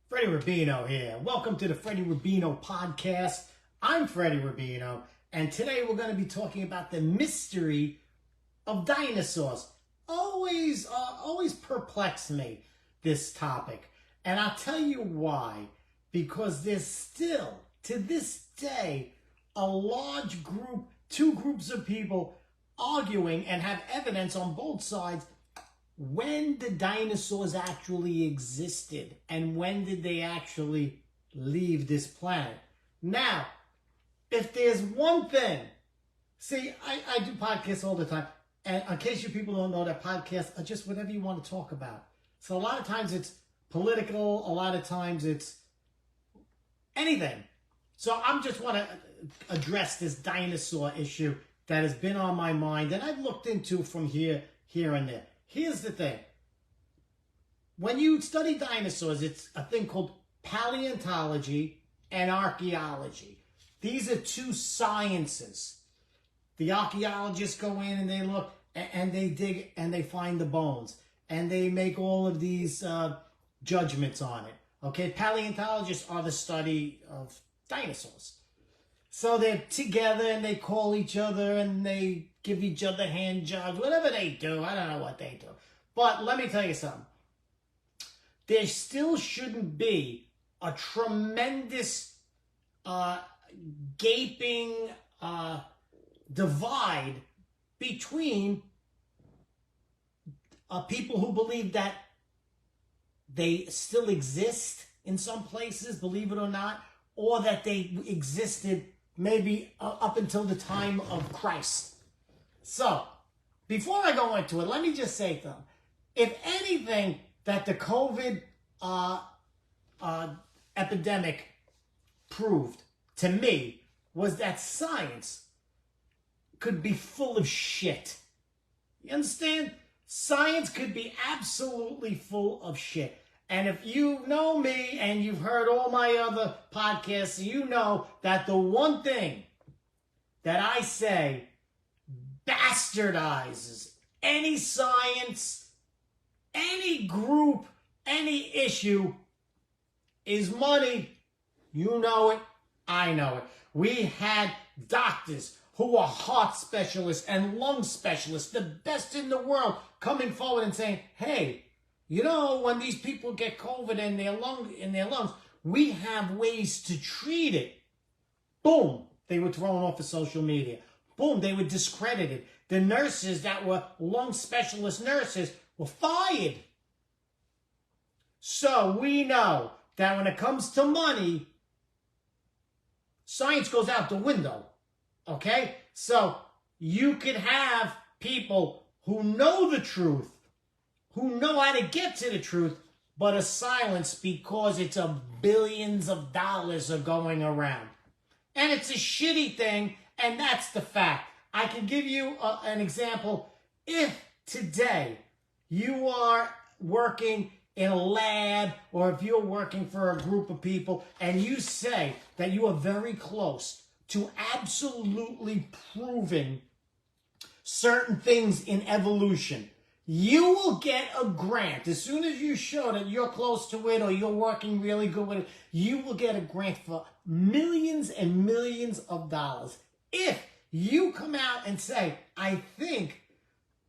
Freddie Rubino here. Welcome to the Freddie Rubino podcast. I'm Freddie Rubino, and today we're going to be talking about the mystery of dinosaurs. Always perplexed me, this topic. And I'll tell you why. Because there's still, to this day, a large group, two groups of people arguing and have evidence on both sides when the dinosaurs actually existed and when did they actually leave this planet. Now, if there's one thing, see, I do podcasts all the time, and in case you people don't know, that podcasts are just whatever you want to talk about. So a lot of times it's political, a lot of times it's anything. So I just want to address this dinosaur issue that has been on my mind, and I've looked into from here and there. Here's the thing. When you study dinosaurs, it's a thing called paleontology and archaeology. These are two sciences. The archaeologists go in and they look and they dig and they find the bones. And they make all of these judgments on it. Okay, paleontologists are the study of dinosaurs. So they're together and they call each other and they give each other hand jobs, whatever they do. I don't know what they do. But let me tell you something. There still shouldn't be a tremendous gaping divide between people who believe that they still exist in some places, believe it or not, or that they existed maybe up until the time of Christ. So, before I go into it, let me just say something. If anything that the COVID epidemic proved to me was that science could be full of shit. You understand? Science could be absolutely full of shit. And if you know me and you've heard all my other podcasts, you know that the one thing that I say bastardizes any science, any group, any issue is money. You know it. I know it. We had doctors who were heart specialists and lung specialists, the best in the world, coming forward and saying, hey, you know, when these people get COVID in their lungs, we have ways to treat it. Boom, they were thrown off of social media. Boom, they were discredited. The nurses that were lung specialist nurses were fired. So we know that when it comes to money, science goes out the window. Okay? So you could have people who know the truth, who know how to get to the truth, but are silenced because it's billions of dollars are going around. And it's a shitty thing, and that's the fact. I can give you an example. If today you are working in a lab, or if you're working for a group of people, and you say that you are very close to absolutely proving certain things in evolution, you will get a grant. As soon as you show that you're close to it or you're working really good with it, you will get a grant for millions and millions of dollars. If you come out and say, I think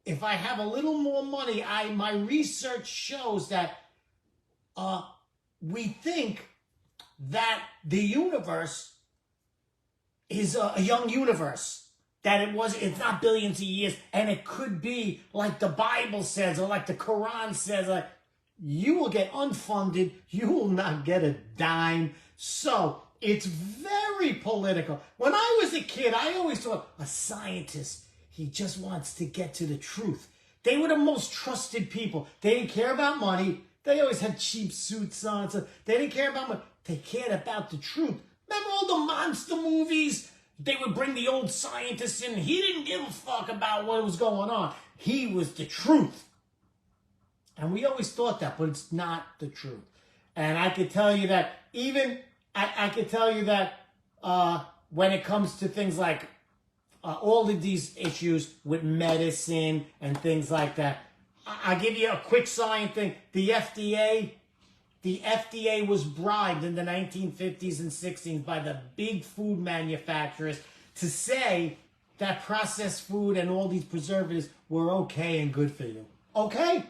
if I have a little more money, my research shows that we think that the universe is a young universe. That it's not billions of years, and it could be like the Bible says, or like the Quran says, like, you will get unfunded, you will not get a dime. So it's very political. When I was a kid, I always thought a scientist, he just wants to get to the truth. They were the most trusted people. They didn't care about money. They always had cheap suits on. So they didn't care about money. They cared about the truth. Remember all the monster movies? They would bring the old scientists in. He didn't give a fuck about what was going on. He was the truth. And we always thought that, but it's not the truth. And I could tell you that when it comes to things like all of these issues with medicine and things like that, I'll give you a quick science thing. The FDA the FDA was bribed in the 1950s and 60s by the big food manufacturers to say that processed food and all these preservatives were okay and good for you. Okay?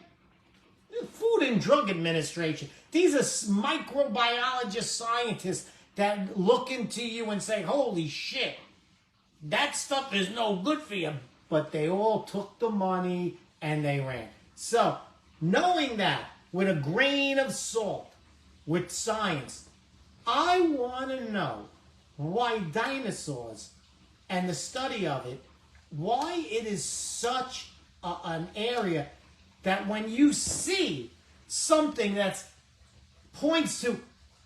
Food and Drug Administration. These are microbiologist scientists that look into you and say, holy shit, that stuff is no good for you. But they all took the money and they ran. So, knowing that, with a grain of salt, with science, I want to know why dinosaurs and the study of it, why it is such an area that when you see something that points to,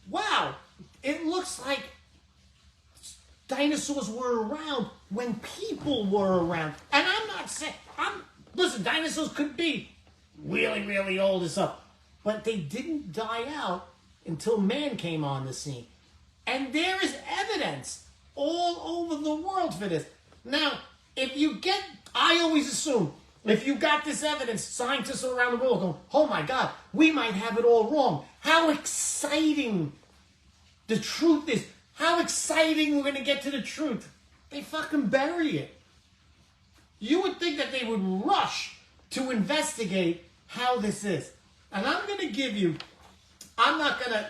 wow, it looks like dinosaurs were around when people were around. And I'm not saying, listen, dinosaurs could be really, really old and stuff, but they didn't die out until man came on the scene. And there is evidence all over the world for this. Now, I always assume, if you got this evidence, scientists around the world go, oh my God, we might have it all wrong. How exciting the truth is. How exciting we're going to get to the truth. They fucking bury it. You would think that they would rush to investigate how this is. And I'm going to give you, I'm not going to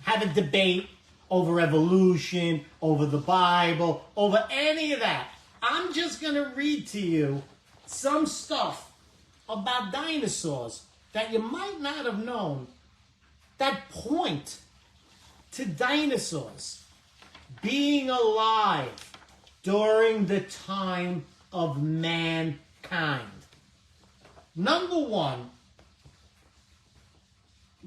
have a debate over evolution, over the Bible, over any of that. I'm just going to read to you some stuff about dinosaurs that you might not have known that point to dinosaurs being alive during the time of mankind. Number one,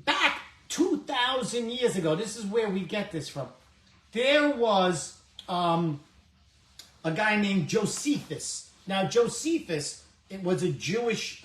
back 2,000 years ago, this is where we get this from, there was a guy named Josephus. Now, Josephus, it was a Jewish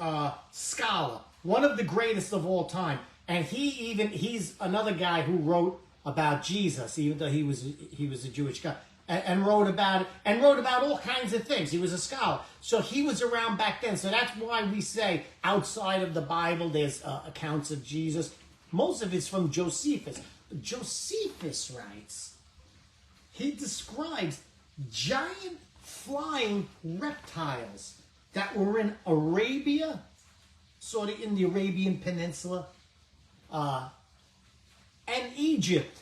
scholar, one of the greatest of all time. And he's another guy who wrote about Jesus, even though he was a Jewish guy, and wrote about it, and wrote about all kinds of things. He was a scholar. So he was around back then. So that's why we say outside of the Bible, there's accounts of Jesus. Most of it's from Josephus. Josephus writes, he describes giant flying reptiles that were in Arabia, sort of in the Arabian Peninsula, and Egypt.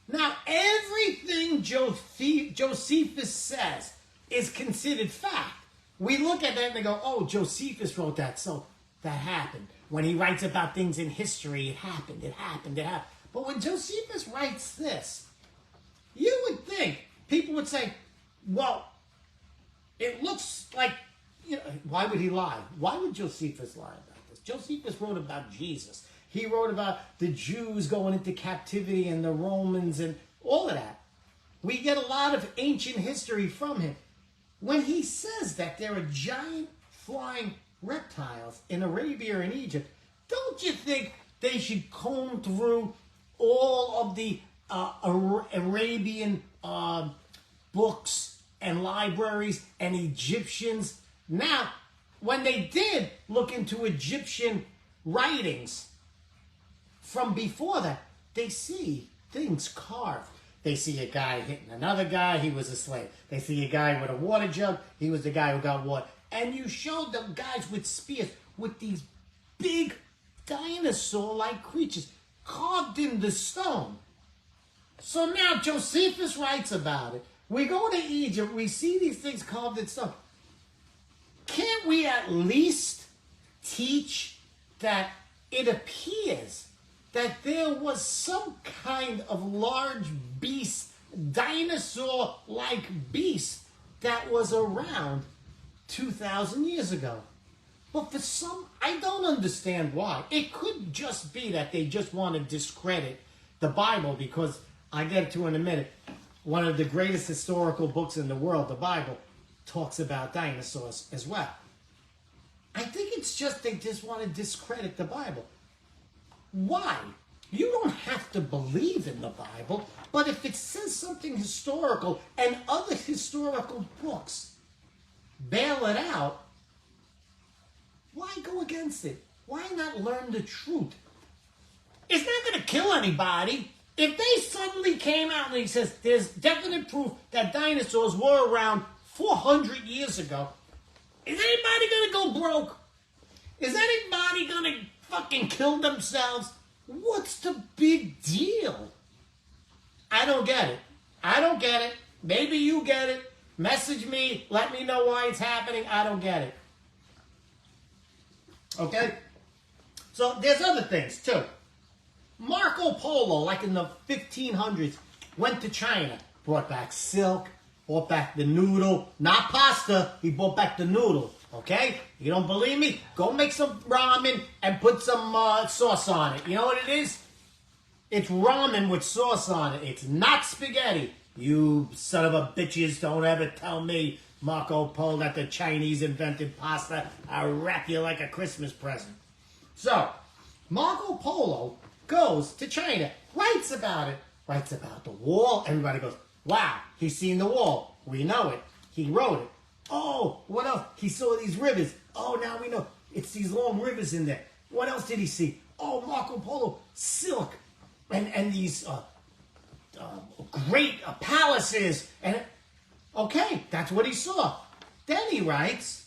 Now, everything Josephus says is considered fact. We look at that and they go, oh, Josephus wrote that, so that happened. When he writes about things in history, it happened. But when Josephus writes this, you would think, people would say, well, it looks like, why would he lie? Why would Josephus lie about this? Josephus wrote about Jesus. He wrote about the Jews going into captivity and the Romans and all of that. We get a lot of ancient history from him. When he says that there are giant flying reptiles in Arabia and Egypt, don't you think they should comb through all of the Arabian books and libraries and Egyptians? Now, when they did look into Egyptian writings from before that, they see things carved. They see a guy hitting another guy, he was a slave. They see a guy with a water jug, he was the guy who got water. And you showed them guys with spears, with these big dinosaur-like creatures carved in the stone. So now Josephus writes about it. We go to Egypt, we see these things carved in stone. Can't we at least teach that it appears that there was some kind of large beast, dinosaur-like beast, that was around 2,000 years ago? But for some, I don't understand why. It could just be that they just want to discredit the Bible, because I get to in a minute, one of the greatest historical books in the world, the Bible, talks about dinosaurs as well. I think it's just they just want to discredit the Bible. Why? You don't have to believe in the Bible, but if it says something historical and other historical books bail it out, why go against it? Why not learn the truth? It's not going to kill anybody. If they suddenly came out and he says there's definite proof that dinosaurs were around 400 years ago, is anybody going to go broke? Is anybody going to fucking kill themselves? What's the big deal? I don't get it. I don't get it. Maybe you get it. Message me. Let me know why it's happening. I don't get it. Okay? So there's other things too. Marco Polo, like in the 1500s, went to China, brought back silk, brought back the noodle, not pasta, he brought back the noodle, okay? You don't believe me? Go make some ramen and put some sauce on it. You know what it is? It's ramen with sauce on it. It's not spaghetti. You son of a bitches, don't ever tell me, Marco Polo, that the Chinese invented pasta. I'll wrap you like a Christmas present. So, Marco Polo goes to China, writes about it, writes about the wall. Everybody goes, wow, he's seen the wall. We know it. He wrote it. Oh, what else? He saw these rivers. Oh, now we know. It's these long rivers in there. What else did he see? Oh, Marco Polo, silk, and these great palaces. And okay, that's what he saw. Then he writes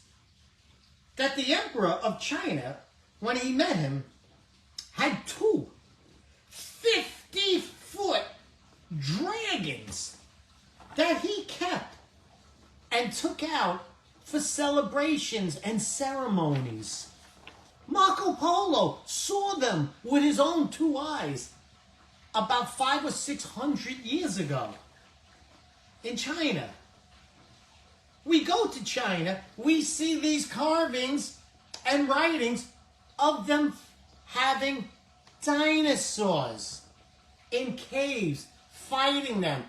that the emperor of China, when he met him, had two 50-foot dragons that he kept and took out for celebrations and ceremonies. Marco Polo saw them with his own two eyes about 500 or 600 years ago in China. We go to China, we see these carvings and writings of them having dinosaurs in caves, fighting them.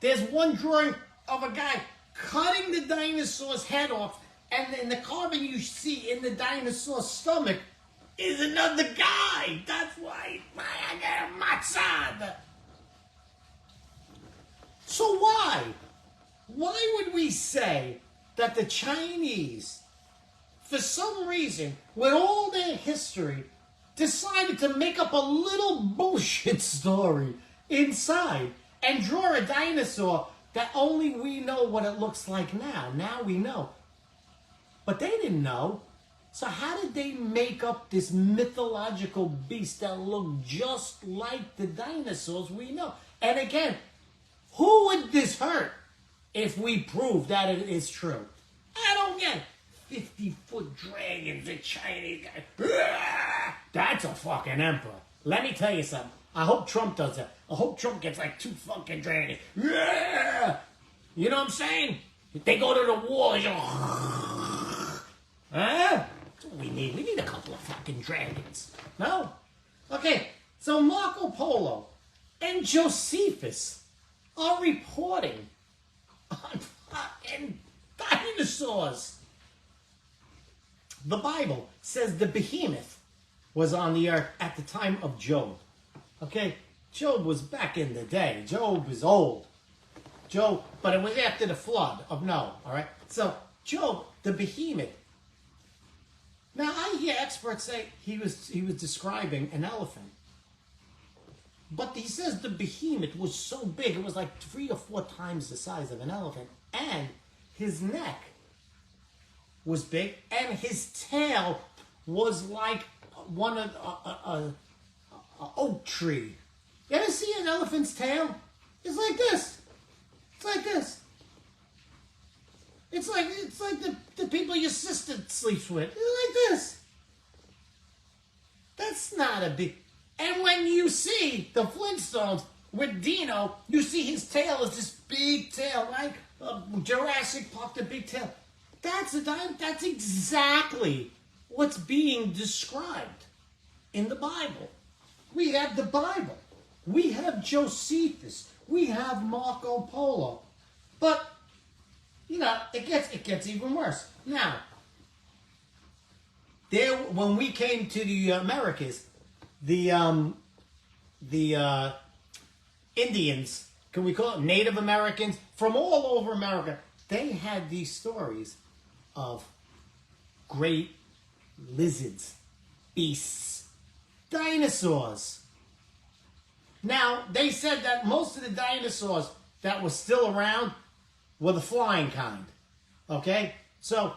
There's one drawing of a guy cutting the dinosaur's head off, and in the carving you see in the dinosaur's stomach is another guy. That's why I got a matzah. So why? Why would we say that the Chinese, for some reason, with all their history, decided to make up a little bullshit story inside and draw a dinosaur that only we know what it looks like now? Now we know. But they didn't know. So how did they make up this mythological beast that looked just like the dinosaurs we know? And again, who would this hurt if we prove that it is true? I don't get it. 50-foot dragons, a Chinese guy. That's a fucking emperor. Let me tell you something. I hope Trump does that. I hope Trump gets like 2 fucking dragons. You know what I'm saying? If they go to the wars, huh? That's what we need. We need a couple of fucking dragons. No? Okay, so Marco Polo and Josephus are reporting on fucking dinosaurs. The Bible says the behemoth was on the earth at the time of Job. Okay? Job was back in the day. Job is old. Job, but it was after the flood of Noah. Alright? So, Job, the behemoth. Now, I hear experts say he was describing an elephant. But he says the behemoth was so big, it was like 3 or 4 times the size of an elephant. And his neck was big, and his tail was like one of a oak tree. You ever see an elephant's tail? It's like this. It's like this. It's like the people your sister sleeps with. It's like this. That's not a big. And when you see the Flintstones with Dino, you see his tail is this big tail, right? Jurassic Park, the big tail. That's exactly what's being described in the Bible. We have the Bible. We have Josephus. We have Marco Polo. But, you know, it gets even worse. Now, when we came to the Americas, the Indians, can we call it Native Americans, from all over America, they had these stories of great lizards, beasts, dinosaurs. Now, they said that most of the dinosaurs that were still around were the flying kind. Okay? So,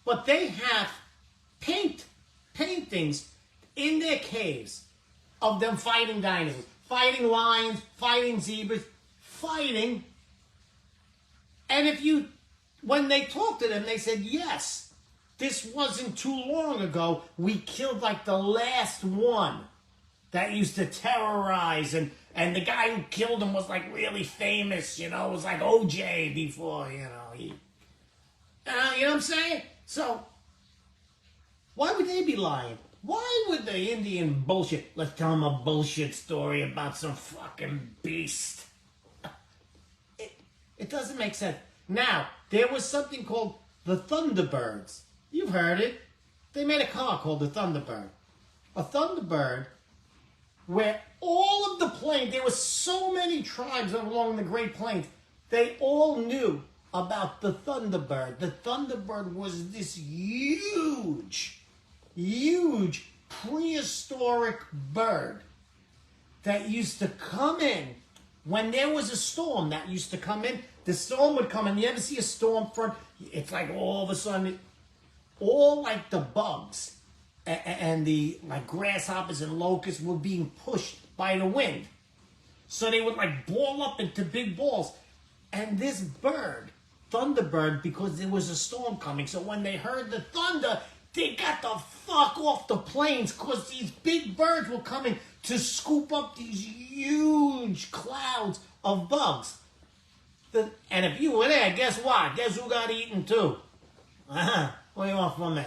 but they have paintings in their caves of them fighting dinosaurs, fighting lions, fighting zebras, fighting. And when they talked to them, they said, yes, this wasn't too long ago. We killed like the last one that used to terrorize, and the guy who killed him was like really famous, it was like OJ before, you know what I'm saying? So, why would they be lying? Why would the Indian bullshit? Let's tell them a bullshit story about some fucking beast. It doesn't make sense. Now, there was something called the Thunderbirds. You've heard it. They made a car called the Thunderbird. A Thunderbird where all of the plains, there were so many tribes along the Great Plains, they all knew about the Thunderbird. The Thunderbird was this huge prehistoric bird that used to come in when there was a storm that used to come in. The storm would come in. You ever see a storm front? It's like all of a sudden, all like the bugs and the like grasshoppers and locusts were being pushed by the wind. So they would like ball up into big balls. And this bird, Thunderbird, because there was a storm coming, so when they heard the thunder, they got the fuck off the plains because these big birds were coming to scoop up these huge clouds of bugs. And if you were there, guess what? Guess who got eaten too? What do you want from me?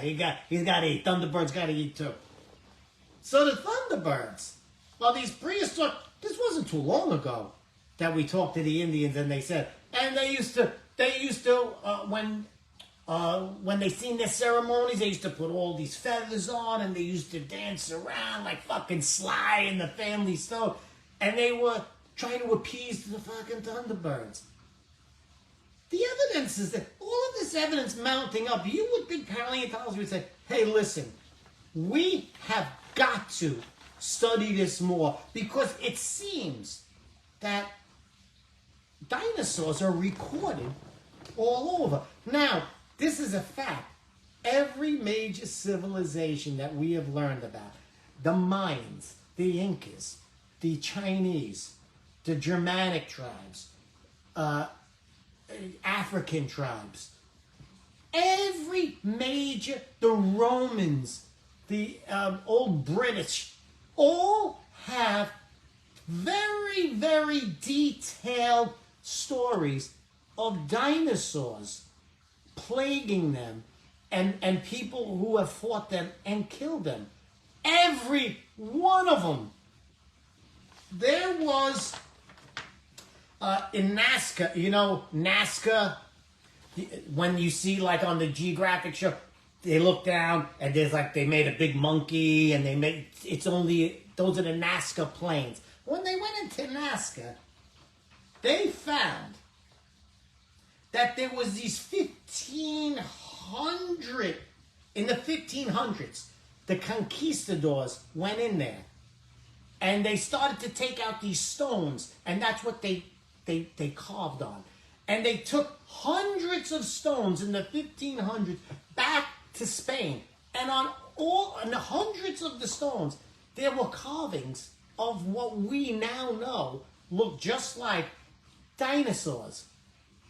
He's got to eat. Thunderbird's got to eat too. So the Thunderbirds, well, these prehistoric, this wasn't too long ago that we talked to the Indians and they said, and they used to when they seen their ceremonies, they used to put all these feathers on and they used to dance around like fucking Sly and the Family Stone. And they were trying to appease the fucking Thunderbirds. The evidence is that all of this evidence mounting up, you would think paleontology would say, hey, listen, we have got to study this more because it seems that dinosaurs are recorded all over. Now, this is a fact. Every major civilization that we have learned about, the Mayans, the Incas, the Chinese, the Germanic tribes, African tribes, every major, the Romans, the old British, all have very, very detailed stories of dinosaurs plaguing them and people who have fought them and killed them. Every one of them. There was in Nazca, Nazca, when you see like on the Geographic show, they look down and there's like, they made a big monkey and those are the Nazca plains. When they went into Nazca, they found that there was these 1,500, in the 1500s, the conquistadors went in there and they started to take out these stones, and that's what they carved on. And they took hundreds of stones in the 1500s back to Spain. And on the hundreds of the stones, there were carvings of what we now know look just like dinosaurs.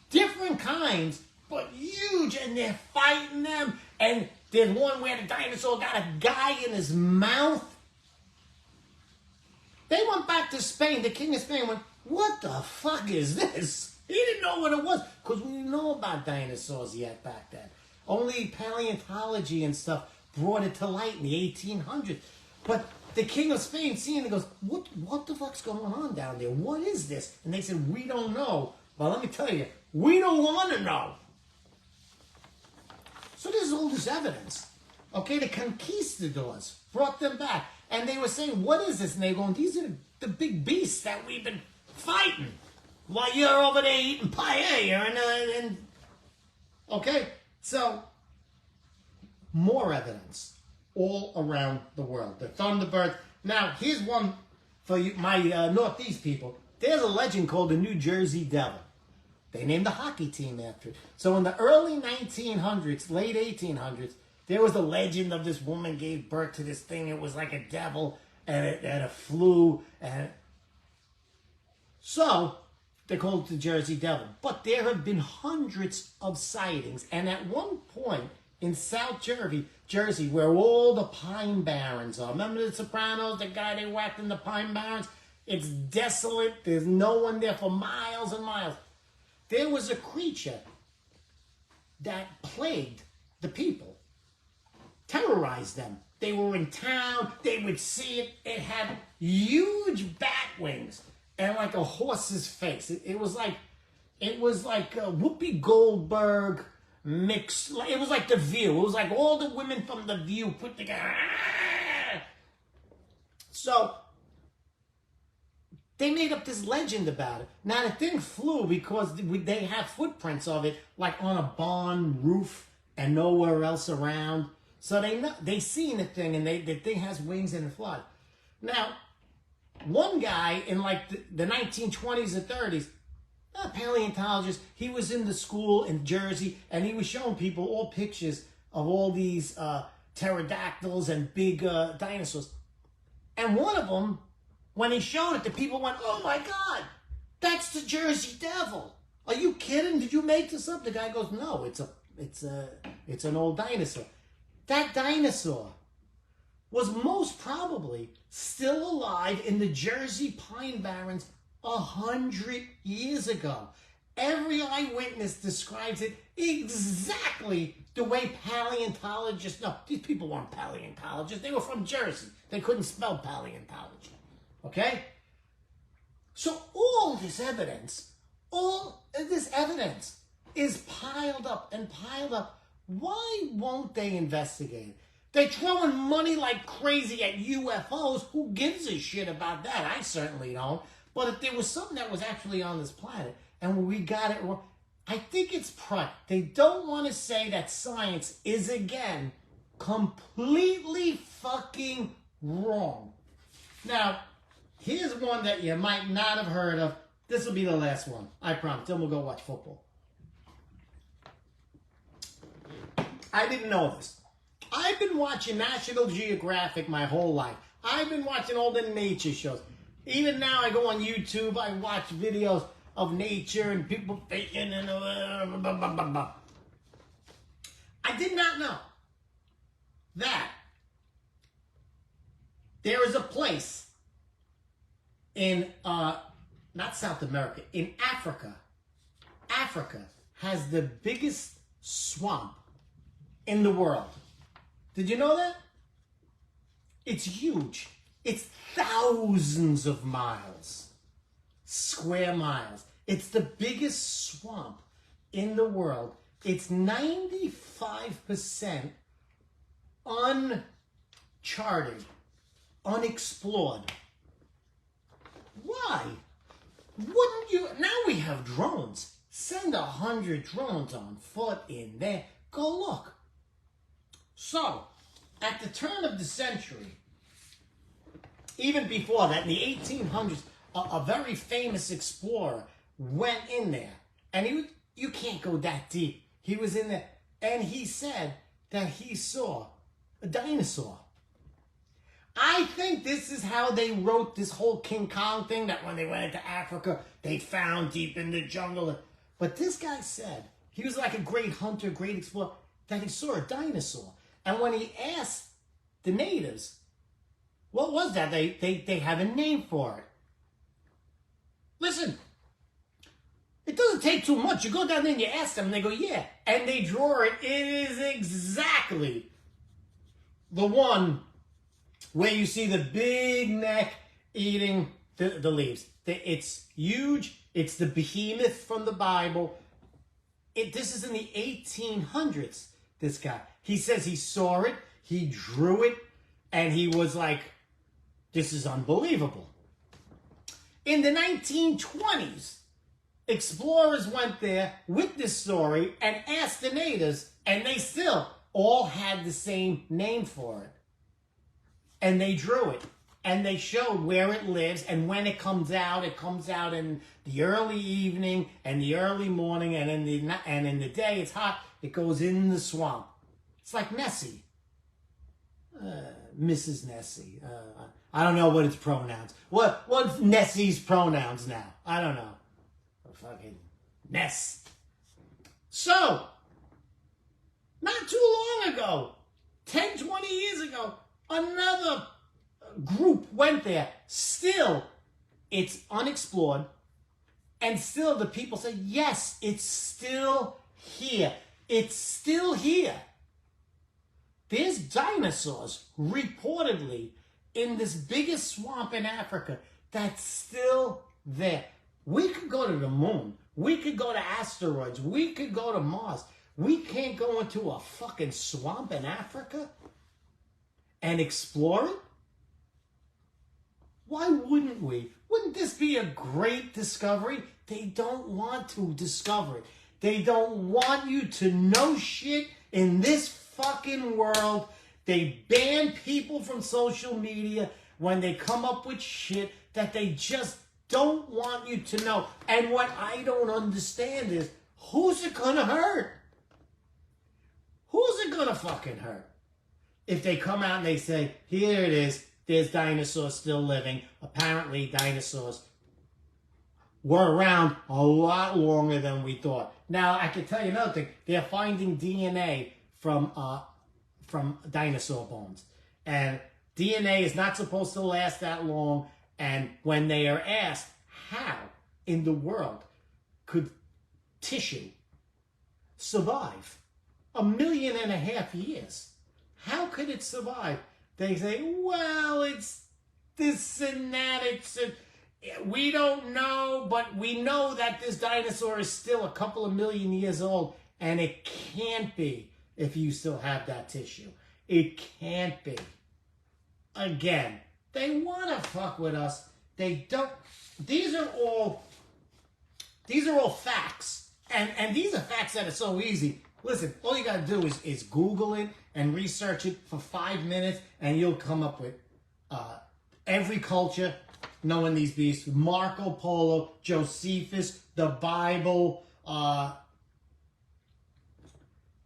Different kinds, but huge, and they're fighting them. And there's one where the dinosaur got a guy in his mouth. They went back to Spain. The king of Spain went, what the fuck is this? He didn't know what it was, because we didn't know about dinosaurs yet back then. Only paleontology and stuff brought it to light in the 1800s. But the king of Spain seeing it goes, what the fuck's going on down there? What is this? And they said, we don't know. Well, let me tell you, we don't want to know. So there's all this evidence. Okay, the conquistadors brought them back. And they were saying, what is this? And they were going, these are the big beasts that we've been fighting while you're over there eating paella. And okay, so more evidence all around the world. The Thunderbirds. Now, here's one for you, my Northeast people, there's a legend called the New Jersey Devil. They named the hockey team after it. So in the early 1900s, late 1800s, there was a legend of this woman gave birth to this thing. It was like a devil, and it flew. And so they called it the Jersey Devil. But there have been hundreds of sightings. And at one point in South Jersey, where all the Pine Barrens are. Remember The Sopranos, the guy they whacked in the Pine Barrens? It's desolate. There's no one there for miles and miles. There was a creature that plagued the people, terrorized them. They were in town. They would see it. It had huge bat wings and like a horse's face. It was like Whoopi Goldberg mixed. It was like The View. It was like all the women from The View put together. So they made up this legend about it. Now, the thing flew because they have footprints of it, like on a barn roof and nowhere else around. So they seen the thing, and the thing has wings and it flies. Now, one guy in like the 1920s or 30s, a paleontologist, he was in the school in Jersey, and he was showing people all pictures of all these pterodactyls and big dinosaurs. And one of them, when he showed it, the people went, "Oh my God, that's the Jersey Devil. Are you kidding? Did you make this up?" The guy goes, "No, it's an old dinosaur." That dinosaur was most probably still alive in the Jersey Pine Barrens 100 years ago. Every eyewitness describes it exactly the way paleontologists. No, these people weren't paleontologists. They were from Jersey. They couldn't spell paleontology. Okay? So all this evidence is piled up and piled up. Why won't they investigate? They're throwing money like crazy at UFOs. Who gives a shit about that? I certainly don't. But if there was something that was actually on this planet and we got it wrong, I think it's pride. They don't want to say that science is, again, completely fucking wrong. Now, here's one that you might not have heard of. This will be the last one. I promise. Then we'll go watch football. I didn't know this. I've been watching National Geographic my whole life. I've been watching all the nature shows. Even now I go on YouTube, I watch videos of nature and people faking and blah, blah, blah, blah. I did not know that there is a place in, not South America, in Africa. Africa has the biggest swamp in the world. Did you know that? It's huge. It's thousands of miles, square miles. It's the biggest swamp in the world. It's 95% uncharted, unexplored. Why? Wouldn't you? Now we have drones. Send 100 drones on foot in there. Go look. So, at the turn of the century, even before that, in the 1800s, a very famous explorer went in there. And you can't go that deep. He was in there, and he said that he saw a dinosaur. I think this is how they wrote this whole King Kong thing, that when they went into Africa, they found deep in the jungle. But this guy said, he was like a great hunter, great explorer, that he saw a dinosaur. And when he asked the natives, what was that? They have a name for it. Listen, it doesn't take too much. You go down there and you ask them, and they go, yeah. And they draw it. It is exactly the one where you see the big neck eating the leaves. It's huge. It's the behemoth from the Bible. This is in the 1800s, this guy. He says he saw it, he drew it, and he was like, this is unbelievable. In the 1920s, explorers went there with this story and asked the natives, and they still all had the same name for it. And they drew it. and they showed where it lives, and when it comes out in the early evening and the early morning, and in the day it's hot. It goes in the swamp. It's like Nessie, Mrs. Nessie. I don't know what its pronouns. What's Nessie's pronouns now? I don't know. Fucking Ness. So, not too long ago, 10, 20 years ago, another group went there. Still, it's unexplored. And still the people say, yes, it's still here. It's still here. There's dinosaurs, reportedly, in this biggest swamp in Africa that's still there. We could go to the moon. We could go to asteroids. We could go to Mars. We can't go into a fucking swamp in Africa and explore it? Why wouldn't we? Wouldn't this be a great discovery? They don't want to discover it. They don't want you to know shit in this fucking world. They ban people from social media when they come up with shit that they just don't want you to know. And what I don't understand is, who's it gonna hurt? Who's it gonna fucking hurt? If they come out and they say, here it is, there's dinosaurs still living. Apparently dinosaurs were around a lot longer than we thought. Now, I can tell you another thing. They're finding DNA from dinosaur bones. And DNA is not supposed to last that long. And when they are asked, how in the world could tissue survive 1.5 million years? How could it survive? They say, well, it's this and that. We don't know, but we know that this dinosaur is still a couple of million years old, and it can't be if you still have that tissue. It can't be. Again, they want to fuck with us. They don't. These are all facts, and these are facts that are so easy. Listen, all you gotta do is Google it and research it for 5 minutes, and you'll come up with every culture knowing these beasts. Marco Polo, Josephus, the Bible,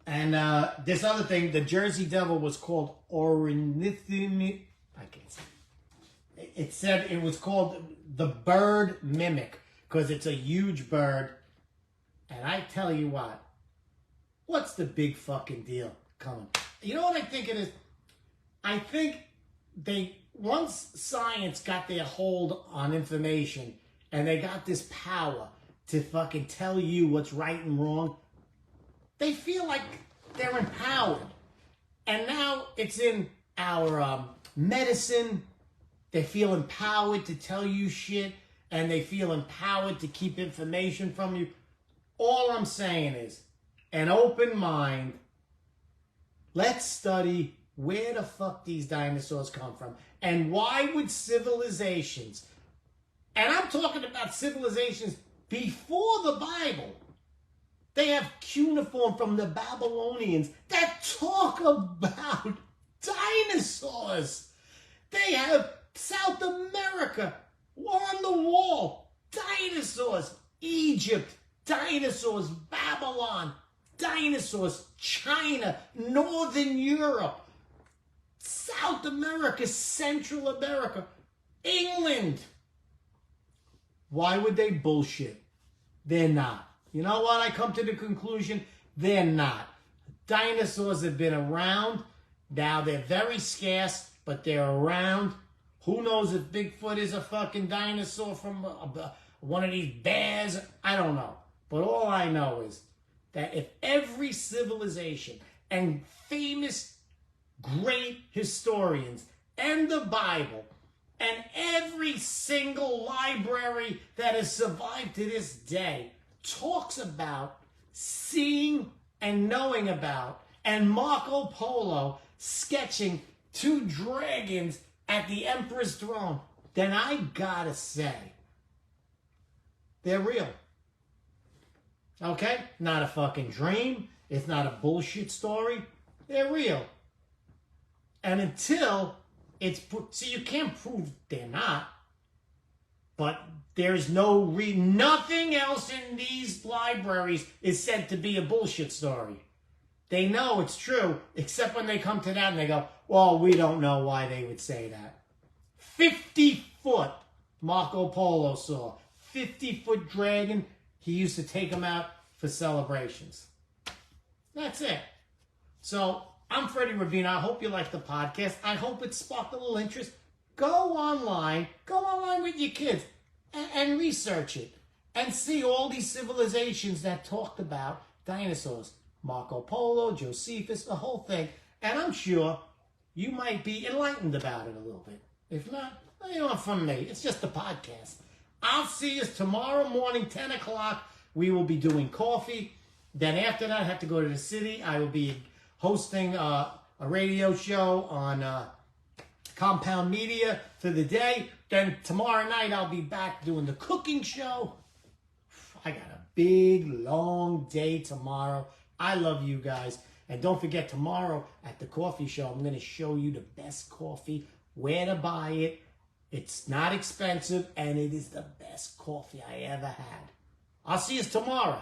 and this other thing. The Jersey Devil was called Ornithimi. I can't say. It said it was called the bird mimic because it's a huge bird. And I tell you what, what's the big fucking deal coming? You know what I think it is? I think once science got their hold on information and they got this power to fucking tell you what's right and wrong, they feel like they're empowered. And now it's in our medicine. They feel empowered to tell you shit, and they feel empowered to keep information from you. All I'm saying is, an open mind. Let's study where the fuck these dinosaurs come from. And why would civilizations, and I'm talking about civilizations before the Bible, they have cuneiform from the Babylonians that talk about dinosaurs. They have South America on the wall. Dinosaurs. Egypt. Dinosaurs. Babylon. Dinosaurs. China. Northern Europe. South America. Central America. England. Why would they bullshit? They're not. You know what? I come to the conclusion, they're not. Dinosaurs have been around. Now they're very scarce, but they're around. Who knows if Bigfoot is a fucking dinosaur from one of these bears? I don't know. But all I know is that if every civilization and famous great historians and the Bible and every single library that has survived to this day talks about seeing and knowing about, and Marco Polo sketching 2 dragons at the emperor's throne, then I gotta say, they're real. Okay? Not a fucking dream. It's not a bullshit story. They're real. And until See, you can't prove they're not, but there's nothing else in these libraries is said to be a bullshit story. They know it's true, except when they come to that and they go, well, we don't know why they would say that. 50-foot Marco Polo saw. 50-foot dragon. He used to take them out for celebrations. That's it. So, I'm Freddie Rubino. I hope you like the podcast. I hope it sparked a little interest. Go online with your kids and research it and see all these civilizations that talked about dinosaurs. Marco Polo, Josephus, the whole thing. And I'm sure you might be enlightened about it a little bit. If not, you know, from me. It's just a podcast. I'll see you tomorrow morning, 10 o'clock. We will be doing coffee. Then after that, I have to go to the city. I will be hosting a radio show on Compound Media for the day. Then tomorrow night, I'll be back doing the cooking show. I got a big, long day tomorrow. I love you guys. And don't forget, tomorrow at the coffee show, I'm going to show you the best coffee, where to buy it. It's not expensive, and it is the best coffee I ever had. I'll see you tomorrow.